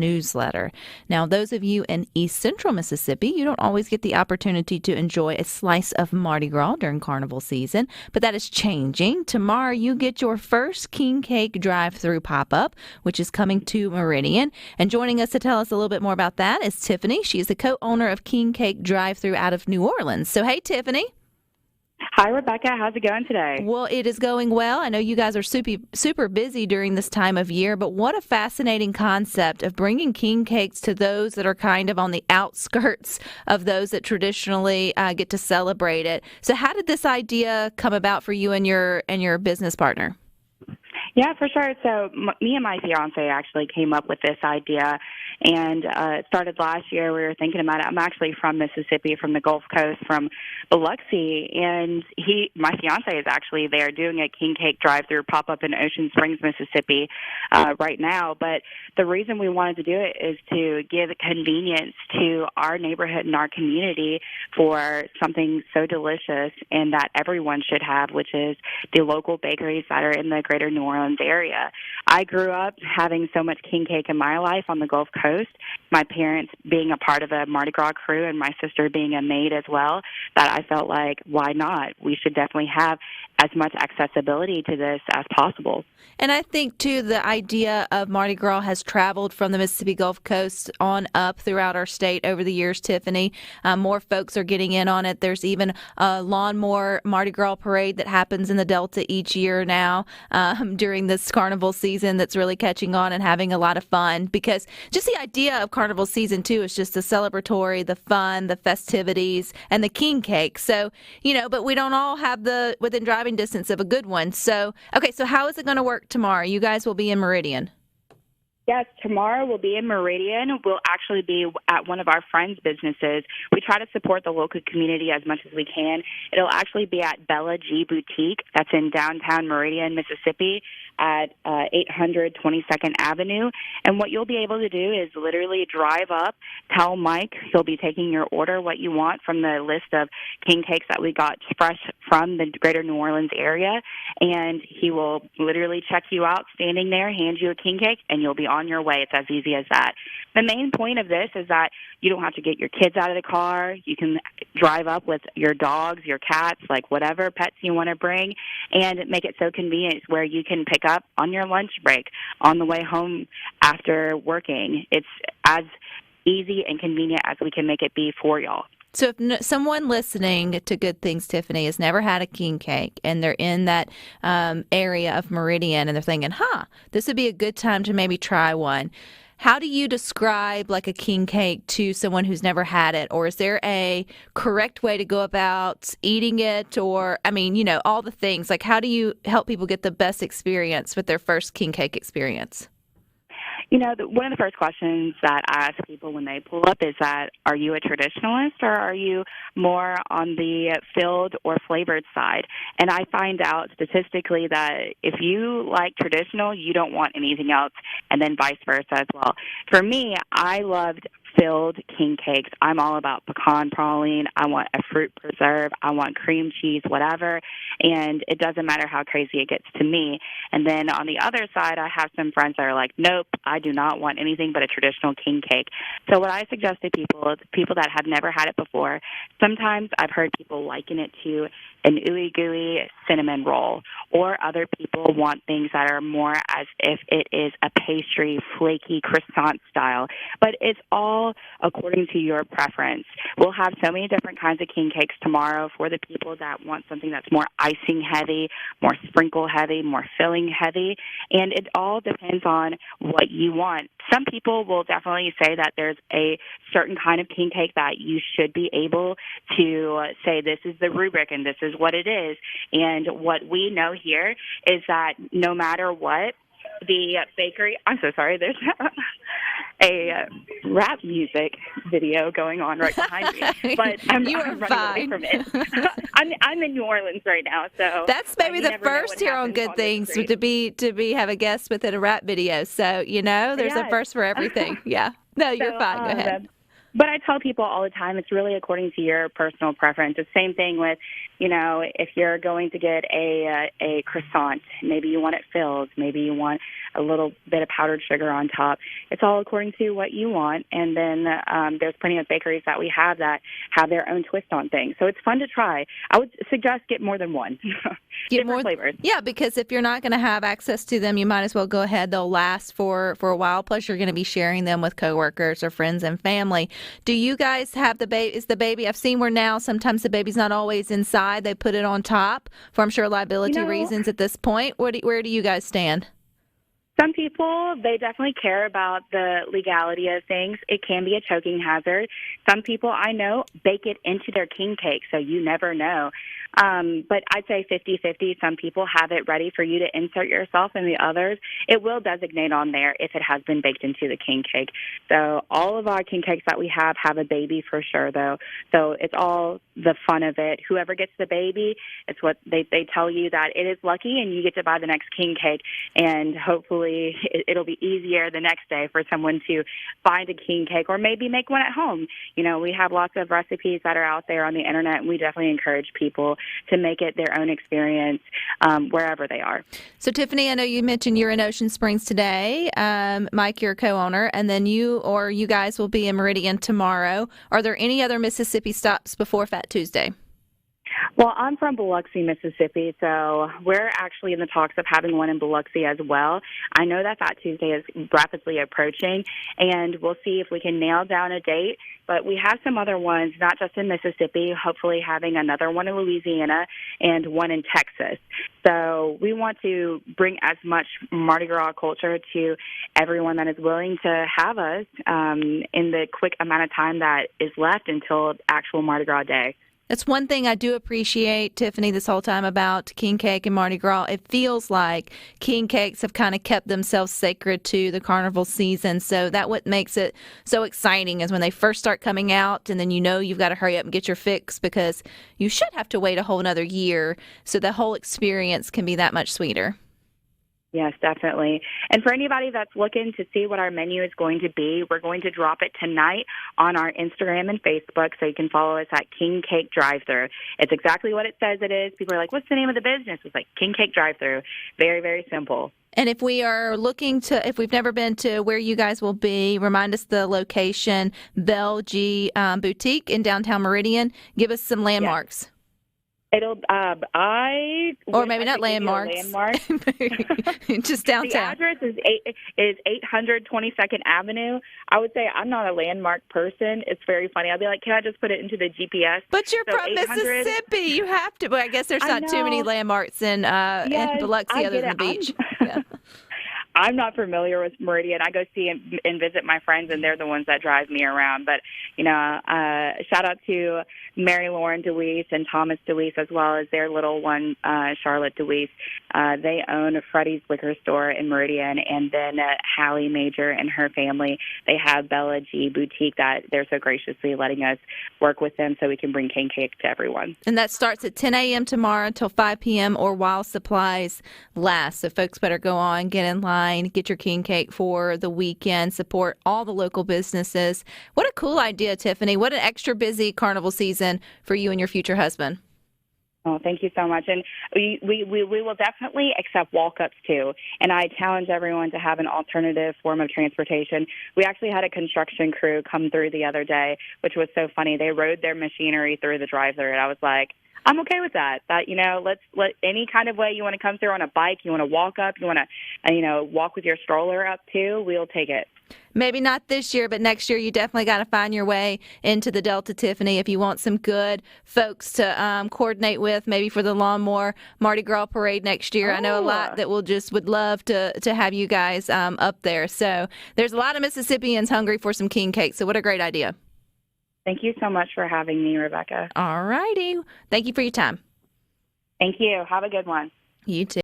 newsletter. Now, those of you in East Central Mississippi, you don't always get the opportunity to enjoy a slice of Mardi Gras during carnival season, but that is changing. Tomorrow, you get your first King Cake Drive-Thru pop-up, which is coming to Meridian. And joining us to tell us a little bit more about that is Tiffany. She is the co-owner of King Cake Drive-Thru out of New Orleans. So, hey, Tiffany. Hi, Rebecca. How's it going today? Well, it is going well. I know you guys are super busy during this time of year, but what a fascinating concept of bringing king cakes to those that are kind of on the outskirts of those that traditionally get to celebrate it. So how did this idea come about for you and your business partner? Yeah, for sure. So me and my fiance actually came up with this idea, and it started last year. We were thinking about it. I'm actually from Mississippi, from the Gulf Coast, from Biloxi, and my fiance is actually there doing a King Cake Drive-Thru pop-up in Ocean Springs, Mississippi right now. But the reason we wanted to do it is to give convenience to our neighborhood and our community for something so delicious and that everyone should have, which is the local bakeries that are in the greater New Orleans area. I grew up having so much king cake in my life on the Gulf Coast, my parents being a part of a Mardi Gras crew and my sister being a maid as well, that I felt like, why not? We should definitely have as much accessibility to this as possible. And I think, too, the idea of Mardi Gras has traveled from the Mississippi Gulf Coast on up throughout our state over the years, Tiffany. More folks are getting in on it. There's even a lawnmower Mardi Gras parade that happens in the Delta each year now during this carnival season that's really catching on and having a lot of fun, because just the idea of carnival season, too, is just the celebratory, the fun, the festivities, and the king cake. So, but we don't all have the within driving distance of a good one. So, okay, so how is it going to work tomorrow? You guys will be in Meridian. Yes, tomorrow we'll be in Meridian. We'll actually be at one of our friends' businesses. We try to support the local community as much as we can. It'll actually be at Bella G Boutique. That's in downtown Meridian, Mississippi, at 800 22nd Avenue. And what you'll be able to do is literally drive up, tell Mike he'll be taking your order, what you want from the list of king cakes that we got fresh from the greater New Orleans area, and he will literally check you out standing there, hand you a king cake, and you'll be on your way. It's as easy as that. The main point of this is that you don't have to get your kids out of the car. You can drive up with your dogs, your cats, like whatever pets you want to bring, and make it so convenient where you can pick up on your lunch break, on the way home after working. It's as easy and convenient as we can make it be for y'all. So if someone listening to Good Things, Tiffany, has never had a king cake and they're in that area of Meridian and they're thinking, this would be a good time to maybe try one. How do you describe like a king cake to someone who's never had it? Or is there a correct way to go about eating it? Or, all the things. Like, how do you help people get the best experience with their first king cake experience? One of the first questions that I ask people when they pull up is that, are you a traditionalist or are you more on the filled or flavored side? And I find out statistically that if you like traditional, you don't want anything else, and then vice versa as well. For me, I loved filled king cakes. I'm all about pecan praline. I want a fruit preserve. I want cream cheese, whatever. And it doesn't matter how crazy it gets to me. And then on the other side, I have some friends that are like, nope, I do not want anything but a traditional king cake. So what I suggest to people that have never had it before, sometimes I've heard people liken it to an ooey gooey cinnamon roll, or other people want things that are more as if it is a pastry, flaky croissant style. But it's all according to your preference. We'll have so many different kinds of king cakes tomorrow for the people that want something that's more icing heavy, more sprinkle heavy, more filling heavy, and it all depends on what you want. Some people will definitely say that there's a certain kind of king cake that you should be able to say this is the rubric and this is what it is. And what we know here is that no matter what, the bakery, I'm so sorry, there's a rap music video going on right behind me, but I'm running away from it. I'm in New Orleans right now, so that's maybe the first here on Good Things to have a guest within a rap video. So there's a first for everything. Yeah, no, you're fine. Go ahead. But I tell people all the time, it's really according to your personal preference. The same thing with if you're going to get a croissant, maybe you want it filled, maybe you want a little bit of powdered sugar on top. It's all according to what you want. And then there's plenty of bakeries that we have that have their own twist on things. So it's fun to try. I would suggest get more than one. Get more flavors. Yeah, because if you're not going to have access to them, you might as well go ahead. They'll last for a while. Plus, you're going to be sharing them with coworkers or friends and family. Do you guys have the baby? Is the baby? I've seen where now sometimes the baby's not always inside. They put it on top for, I'm sure, liability reasons at this point. Where do you guys stand? Some people, they definitely care about the legality of things. It can be a choking hazard. Some people I know bake it into their king cake, so you never know. But I'd say 50-50. Some people have it ready for you to insert yourself, and the others, it will designate on there if it has been baked into the king cake. So all of our king cakes that we have a baby for sure, though. So it's all the fun of it. Whoever gets the baby, it's what they tell you that it is lucky, and you get to buy the next king cake, and hopefully it'll be easier the next day for someone to find a king cake or maybe make one at home. We have lots of recipes that are out there on the internet, and we definitely encourage people to make it their own experience wherever they are. So, Tiffany, I know you mentioned you're in Ocean Springs today. Mike, you're a co-owner, and then you guys will be in Meridian tomorrow. Are there any other Mississippi stops before Fat Tuesday? Well, I'm from Biloxi, Mississippi, so we're actually in the talks of having one in Biloxi as well. I know that Fat Tuesday is rapidly approaching, and we'll see if we can nail down a date. But we have some other ones, not just in Mississippi, hopefully having another one in Louisiana and one in Texas. So we want to bring as much Mardi Gras culture to everyone that is willing to have us in the quick amount of time that is left until actual Mardi Gras Day. That's one thing I do appreciate, Tiffany, this whole time about king cake and Mardi Gras. It feels like king cakes have kind of kept themselves sacred to the carnival season. So that what makes it so exciting is when they first start coming out, and then you've got to hurry up and get your fix because you should have to wait a whole another year. So the whole experience can be that much sweeter. Yes, definitely. And for anybody that's looking to see what our menu is going to be, we're going to drop it tonight on our Instagram and Facebook, so you can follow us at Cake Drive-Thru. It's exactly what it says it is. People are like, what's the name of the business? It's like Cake Drive-Thru. Very, very simple. And if we are if we've never been to where you guys will be, remind us the location, Belle G Boutique in downtown Meridian. Give us some landmarks. Yes. Or maybe not landmarks. Just downtown. The address is 800 22nd Avenue. I would say I'm not a landmark person. It's very funny. I'll be like, can I just put it into the GPS? But you're from Mississippi. You have to. But I guess there's not too many landmarks in Biloxi other than the beach. Yeah. I'm not familiar with Meridian. I go see and visit my friends, and they're the ones that drive me around. But, shout out to Mary Lauren DeWeese and Thomas DeWeese, as well as their little one, Charlotte DeWeese. They own a Freddy's liquor store in Meridian, and then Hallie Major and her family, they have Bella G Boutique that they're so graciously letting us work with them so we can bring king cake to everyone. And that starts at 10 a.m. tomorrow until 5 p.m. or while supplies last. So folks better go on, get in line, get your king cake for the weekend, support all the local businesses. What a cool idea, Tiffany. What an extra busy carnival season for you and your future husband. Oh, thank you so much. And we will definitely accept walk-ups, too. And I challenge everyone to have an alternative form of transportation. We actually had a construction crew come through the other day, which was so funny. They rode their machinery through the drive-thru, and I was like, I'm okay with that. Let's let any kind of way you want to come through on a bike, you want to walk up, you want to, walk with your stroller up too, we'll take it. Maybe not this year, but next year you definitely got to find your way into the Delta, Tiffany, if you want some good folks to coordinate with, maybe for the Lawnmower Mardi Gras Parade next year. Oh. I know a lot that would love to have you guys up there. So there's a lot of Mississippians hungry for some king cake, so what a great idea. Thank you so much for having me, Rebecca. All righty. Thank you for your time. Thank you. Have a good one. You too.